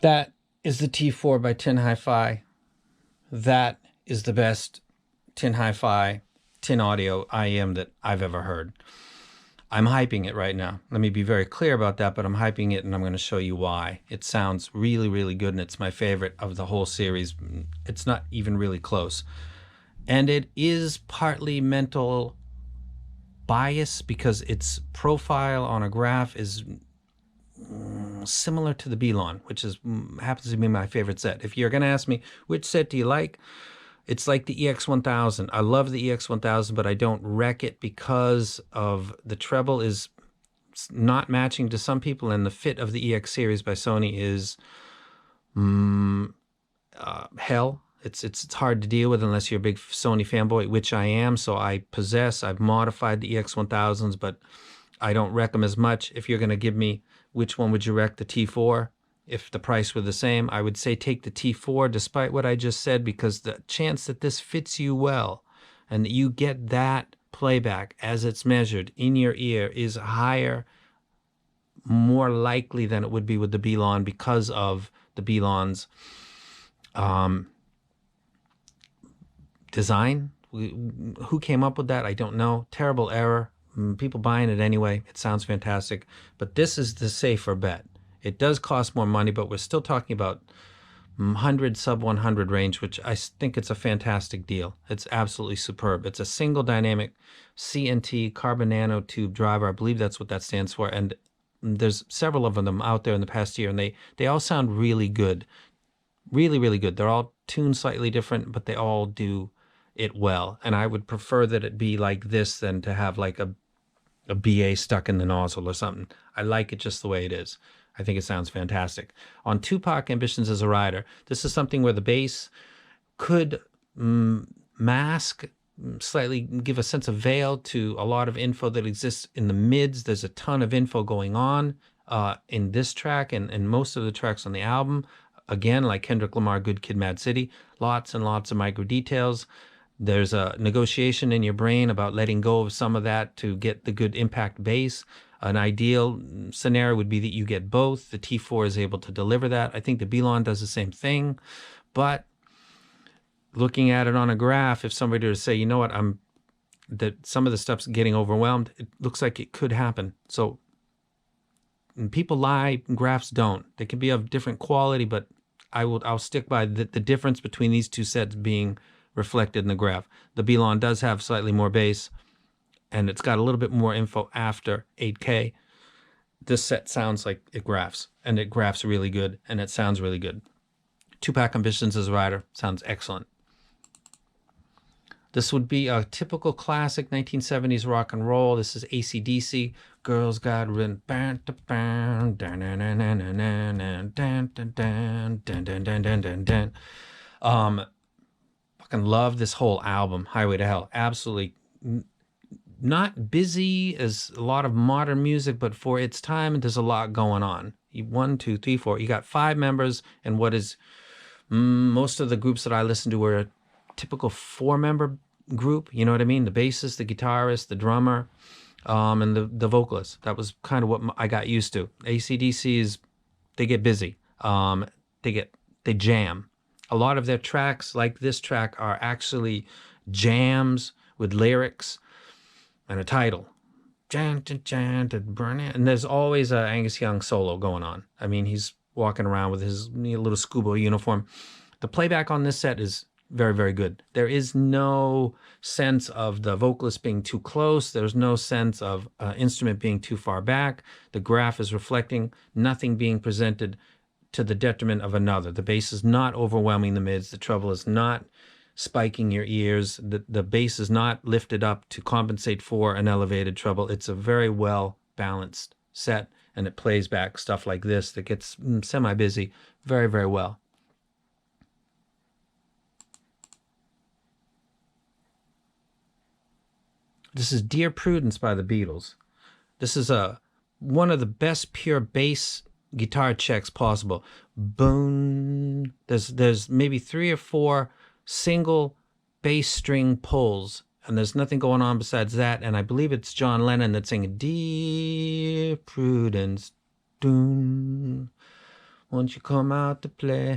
That is the T4 by Tin Hi-Fi. That is the best Tin Hi-Fi, tin audio IEM that I've ever heard. I'm hyping it right now. Let me be very clear about that, but I'm hyping it and I'm going to show you why. It sounds really, really good, and it's my favorite of the whole series. It's not even really close. And it is partly mental bias because its profile on a graph is similar to the B-Lon, which is happens to be my favorite set. If you're going to ask me, which set do you like? It's like the EX1000. I love the EX1000, but I don't wreck it because of the treble is not matching to some people, and the fit of the EX series by Sony is hell. It's hard to deal with unless you're a big Sony fanboy, which I am. So I've modified the EX1000s, but I don't wreck them as much. If you're going to give me which one would you wreck, the T4? If the price were the same, I would say take the T4 despite what I just said, because the chance that this fits you well and that you get that playback as it's measured in your ear is higher, more likely than it would be with the B-Lon because of the B-Lon's design. Who came up with that? I don't know. Terrible error. People buying it anyway. It sounds fantastic. But this is the safer bet. It does cost more money, but we're still talking about 100, sub 100 range, which I think it's a fantastic deal. It's absolutely superb. It's a single dynamic CNT carbon nanotube driver. I believe that's what that stands for. And there's several of them out there in the past year, and they all sound really good. Really, really good. They're all tuned slightly different, but they all do it well. And I would prefer that it be like this than to have like a BA stuck in the nozzle or something. I like it just the way it is. I think it sounds fantastic. On Tupac Ambitionz as a rider, this is something where the bass could mask, slightly give a sense of veil to a lot of info that exists in the mids. There's a ton of info going on in this track and most of the tracks on the album. Again, like Kendrick Lamar, Good Kid, Mad City, lots and lots of micro details. There's a negotiation in your brain about letting go of some of that to get the good impact bass. An ideal scenario would be that you get both. The T4 is able to deliver that. I think the B-Lon does the same thing. But looking at it on a graph, if somebody were to say, you know what, that some of the stuff's getting overwhelmed, it looks like it could happen. So people lie, graphs don't. They can be of different quality, but I'll stick by the difference between these two sets being reflected in the graph. The B-Lon does have slightly more bass, and it's got a little bit more info after 8K. This set sounds like it graphs, and it graphs really good, and it sounds really good. Tupac Ambitionz as a rider sounds excellent. This would be a typical classic 1970s rock and roll. This is AC/DC. Girls Got Written. Fucking love this whole album, Highway to Hell. Absolutely not busy as a lot of modern music, but for its time, there's a lot going on. 1, 2, 3, 4. You got 5 members, and what is most of the groups that I listen to were a typical 4-member group. You know what I mean? The bassist, the guitarist, the drummer, and the vocalist. That was kind of what I got used to. AC/DC they get busy. They jam. A lot of their tracks, like this track, are actually jams with lyrics and a title. And there's always a Angus Young solo going on. I mean, he's walking around with his little scuba uniform. The playback on this set is very, very good. There is no sense of the vocalist being too close. There's no sense of instrument being too far back. The graph is reflecting nothing being presented to the detriment of another. The bass is not overwhelming the mids. The treble is not spiking your ears. The bass is not lifted up to compensate for an elevated treble. It's a very well balanced set, and it plays back stuff like this that gets semi-busy very, very well. This is Dear Prudence by the Beatles. This is one of the best pure bass guitar checks possible. Boom. There's maybe 3 or 4 single bass string pulls, and there's nothing going on besides that. And I believe it's John Lennon that's singing Dear Prudence. Doom. Won't you come out to play?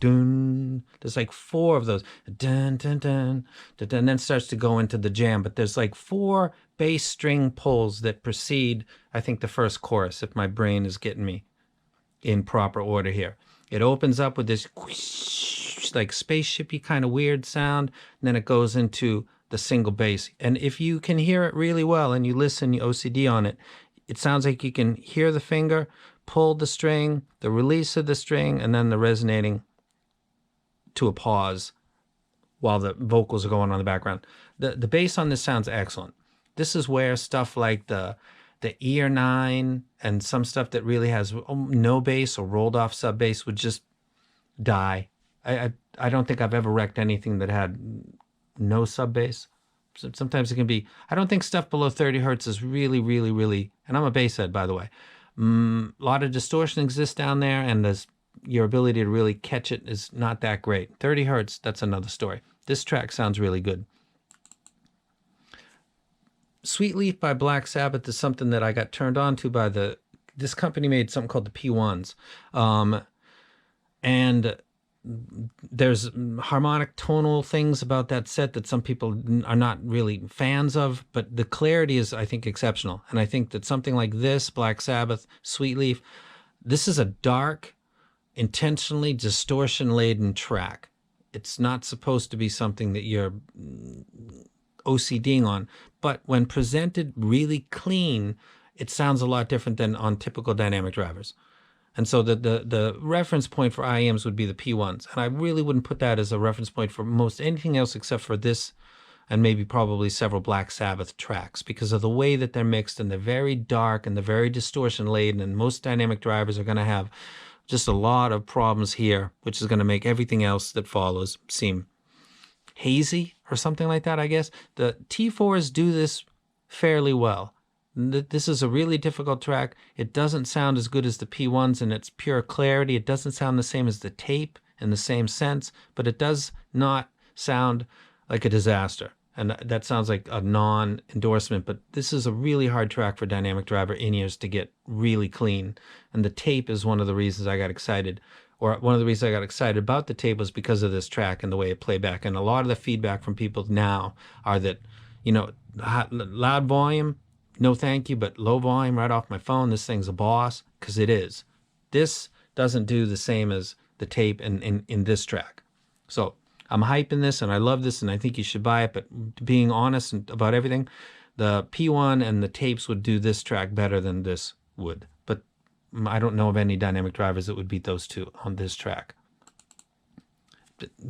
Dun. There's like 4 of those. Dun, dun, dun, dun, dun, and then it starts to go into the jam. But there's like 4 bass string pulls that precede, I think, the first chorus, if my brain is getting me in proper order here. It opens up with this whoosh, like spaceshipy kind of weird sound, and then it goes into the single bass. And if you can hear it really well and you listen, you OCD on it, it sounds like you can hear the finger pull the string, the release of the string, and then the resonating to a pause while the vocals are going on in the background. The bass on this sounds excellent. This is where stuff like the ear 9 and some stuff that really has no bass or rolled off sub bass would just die. I don't think I've ever wrecked anything that had no sub bass. Sometimes it can be, I don't think stuff below 30 hertz is really, and I'm a bass head, by the way. A lot of distortion exists down there, and your ability to really catch it is not that great. 30 hertz, that's another story. This track sounds really good. Sweet Leaf by Black Sabbath is something that I got turned on to by this company made something called the P1s. And there's harmonic tonal things about that set that some people are not really fans of, but the clarity is, I think, exceptional. And I think that something like this, Black Sabbath, Sweet Leaf, this is a dark, intentionally distortion-laden track. It's not supposed to be something that you're OCDing on, but when presented really clean, it sounds a lot different than on typical dynamic drivers. And so the reference point for IEMs would be the P1s. And I really wouldn't put that as a reference point for most anything else except for this and maybe probably several Black Sabbath tracks, because of the way that they're mixed, and they're very dark and they're very distortion laden, and most dynamic drivers are going to have just a lot of problems here, which is going to make everything else that follows seem hazy or something like that, I guess. The T4s do this fairly well. This is a really difficult track. It doesn't sound as good as the P1s in its pure clarity. It doesn't sound the same as the tape in the same sense, but it does not sound like a disaster. And that sounds like a non-endorsement, but this is a really hard track for dynamic driver in-ears to get really clean. And the tape is one of the reasons I got excited, or one of the reasons I got excited about the tape was because of this track and the way it played back. And a lot of the feedback from people now are that, loud volume, no thank you, but low volume right off my phone, this thing's a boss, because it is. This doesn't do the same as the tape in this track. So I'm hyping this, and I love this, and I think you should buy it, but being honest about everything, the P1 and the tapes would do this track better than this would. But I don't know of any dynamic drivers that would beat those two on this track.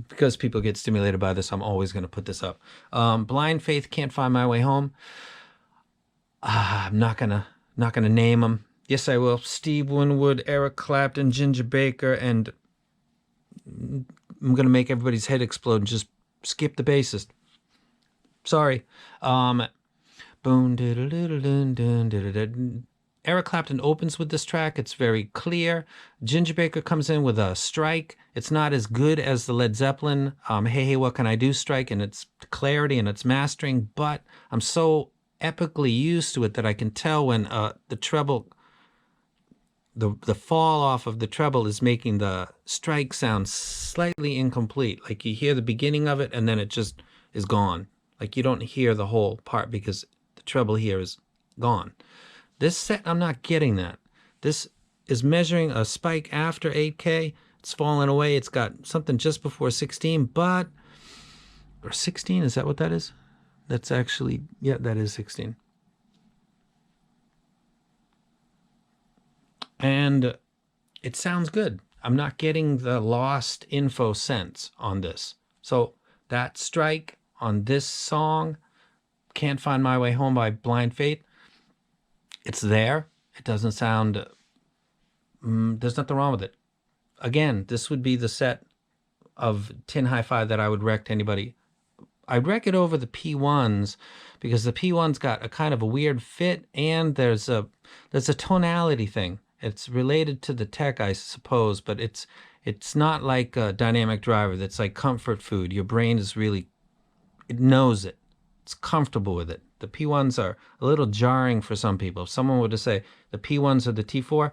Because people get stimulated by this, I'm always going to put this up. Blind Faith, Can't Find My Way Home. I'm not gonna name them. Yes, I will. Steve Winwood, Eric Clapton, Ginger Baker, and I'm gonna make everybody's head explode and just skip the bassist. Sorry. Boom. Eric Clapton opens with this track. It's very clear. Ginger Baker comes in with a strike. It's not as good as the Led Zeppelin Hey Hey What Can I Do strike in its clarity and its mastering, but I'm so epically used to it that I can tell when the treble, the fall off of the treble is making the strike sound slightly incomplete. Like you hear the beginning of it and then it just is gone. Like you don't hear the whole part because the treble here is gone. This set, I'm not getting that. This is measuring a spike after 8K. It's falling away. It's got something just before 16, or 16, is that what that is? That's actually, yeah, that is 16. And it sounds good. I'm not getting the lost info sense on this. So that strike on this song, Can't Find My Way Home by Blind Faith, it's there. It doesn't sound, there's nothing wrong with it. Again, this would be the set of Tin Hi-Fi that I would rec to anybody. I'd rec it over the P1s because the P1's got a kind of a weird fit, and there's a tonality thing. It's related to the tech, I suppose, but it's not like a dynamic driver that's like comfort food. Your brain is really, it knows it. It's comfortable with it. The P1s are a little jarring for some people. If someone were to say the P1s are the T4,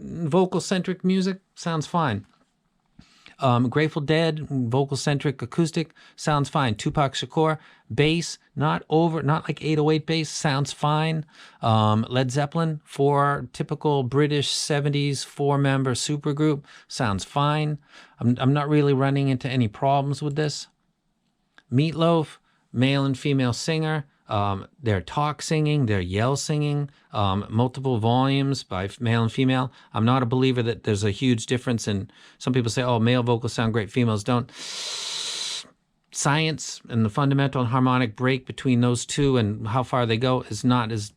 vocal-centric music, sounds fine. Grateful Dead, vocal-centric acoustic, sounds fine. Tupac Shakur, bass, not like 808 bass, sounds fine. Led Zeppelin, typical British 70s 4-member supergroup, sounds fine. I'm not really running into any problems with this. Meatloaf, male and female singer, they're talk singing, they're yell singing, multiple volumes by male and female. I'm not a believer that there's a huge difference in, some people say, oh, male vocals sound great, females don't. Science and the fundamental and harmonic break between those two and how far they go is not as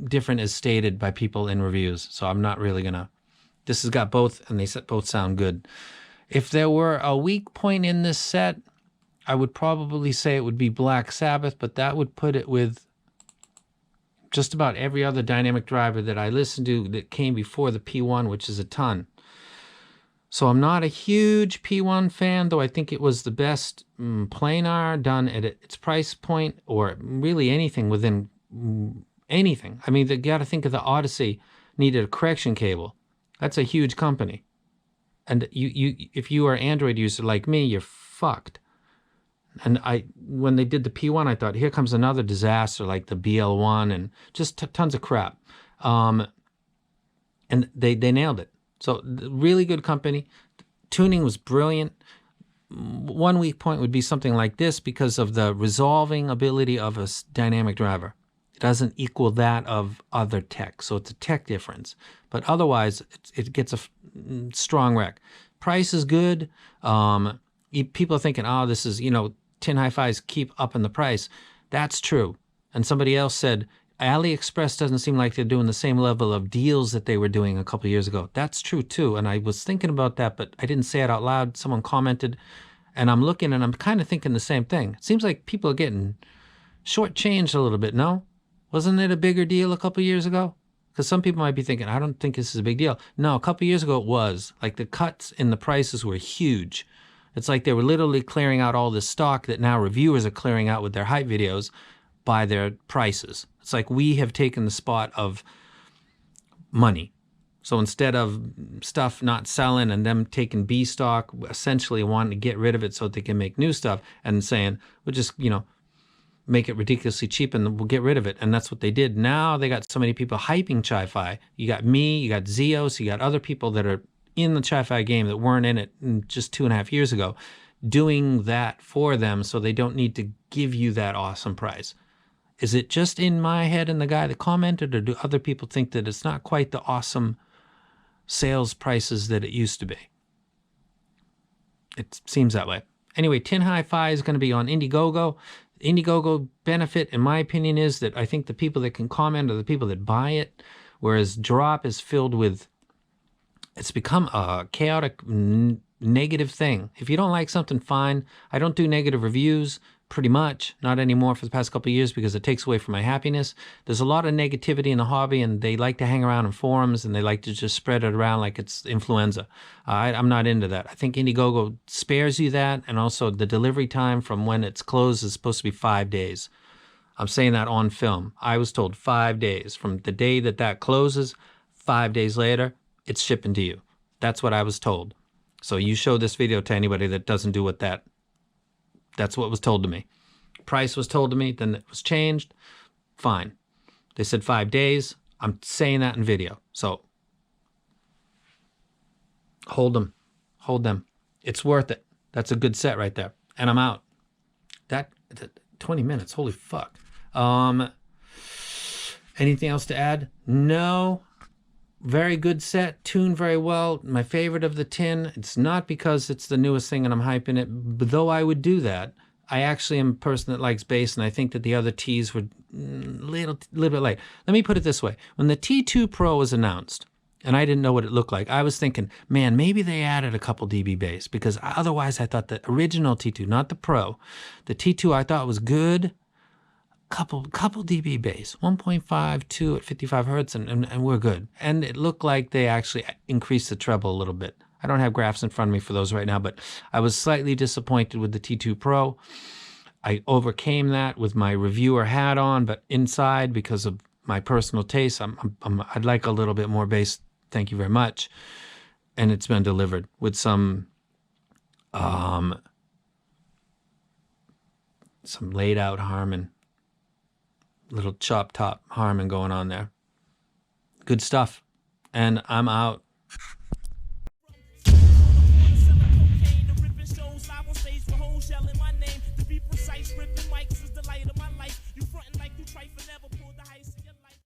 different as stated by people in reviews. So I'm not really gonna, this has got both and they both sound good. If there were a weak point in this set, I would probably say it would be Black Sabbath, but that would put it with just about every other dynamic driver that I listened to that came before the P1, which is a ton. So I'm not a huge P1 fan, though I think it was the best planar done at its price point, or really anything within anything. I mean, you got to think of the Odyssey needed a correction cable. That's a huge company. And if you are an Android user like me, you're fucked. And when they did the P1, I thought, here comes another disaster like the BL1 and just tons of crap. And they nailed it. So really good company. Tuning was brilliant. One weak point would be something like this because of the resolving ability of a dynamic driver. It doesn't equal that of other tech. So it's a tech difference. But otherwise, it gets a strong wreck. Price is good. People are thinking, oh, this is, tin hi-fis keep upping the price. That's true. And somebody else said, AliExpress doesn't seem like they're doing the same level of deals that they were doing a couple of years ago. That's true too. And I was thinking about that, but I didn't say it out loud. Someone commented, and I'm looking and I'm kind of thinking the same thing. It seems like people are getting shortchanged a little bit, no? Wasn't it a bigger deal a couple of years ago? Because some people might be thinking, I don't think this is a big deal. No, a couple of years ago it was. Like the cuts in the prices were huge. It's like they were literally clearing out all this stock that now reviewers are clearing out with their hype videos by their prices. It's like we have taken the spot of money. So instead of stuff not selling and them taking B stock, essentially wanting to get rid of it so they can make new stuff and saying, we'll just, make it ridiculously cheap and we'll get rid of it. And that's what they did. Now they got so many people hyping Chi-Fi. You got me, you got Zeos, you got other people that are in the Chi-Fi game that weren't in it just 2.5 years ago, doing that for them so they don't need to give you that awesome price. Is it just in my head and the guy that commented, or do other people think that it's not quite the awesome sales prices that it used to be? It seems that way. Anyway, Tin Hi-Fi is going to be on Indiegogo. Indiegogo benefit, in my opinion, is that I think the people that can comment are the people that buy it, whereas Drop is filled with, it's become a chaotic, negative thing. If you don't like something, fine. I don't do negative reviews, pretty much. Not anymore for the past couple of years because it takes away from my happiness. There's a lot of negativity in the hobby, and they like to hang around in forums, and they like to just spread it around like it's influenza. I'm not into that. I think Indiegogo spares you that, and also the delivery time from when it's closed is supposed to be 5 days. I'm saying that on film. I was told 5 days. From the day that closes, 5 days later, it's shipping to you. That's what I was told. So you show this video to anybody that doesn't do that's what was told to me. Price was told to me, then it was changed. Fine. They said 5 days. I'm saying that in video. So hold them. Hold them. It's worth it. That's a good set right there. And I'm out. That 20 minutes. Holy fuck. Anything else to add? No. Very good set, tuned very well. My favorite of the tin. It's not because it's the newest thing and I'm hyping it, but though I would do that. I actually am a person that likes bass, and I think that the other Ts were a little bit late. Let me put it this way. When the T2 Pro was announced, and I didn't know what it looked like, I was thinking, man, maybe they added a couple dB bass, because otherwise I thought the original T2, not the Pro, the T2 I thought was good. Couple dB bass, 1.52 at 55 hertz, and we're good. And it looked like they actually increased the treble a little bit. I don't have graphs in front of me for those right now, but I was slightly disappointed with the T2 Pro. I overcame that with my reviewer hat on, but inside, because of my personal taste, I'd like a little bit more bass Thank you very much. And it's been delivered with some laid out harmon, little chop top harmon going on there. Good stuff. And I'm out.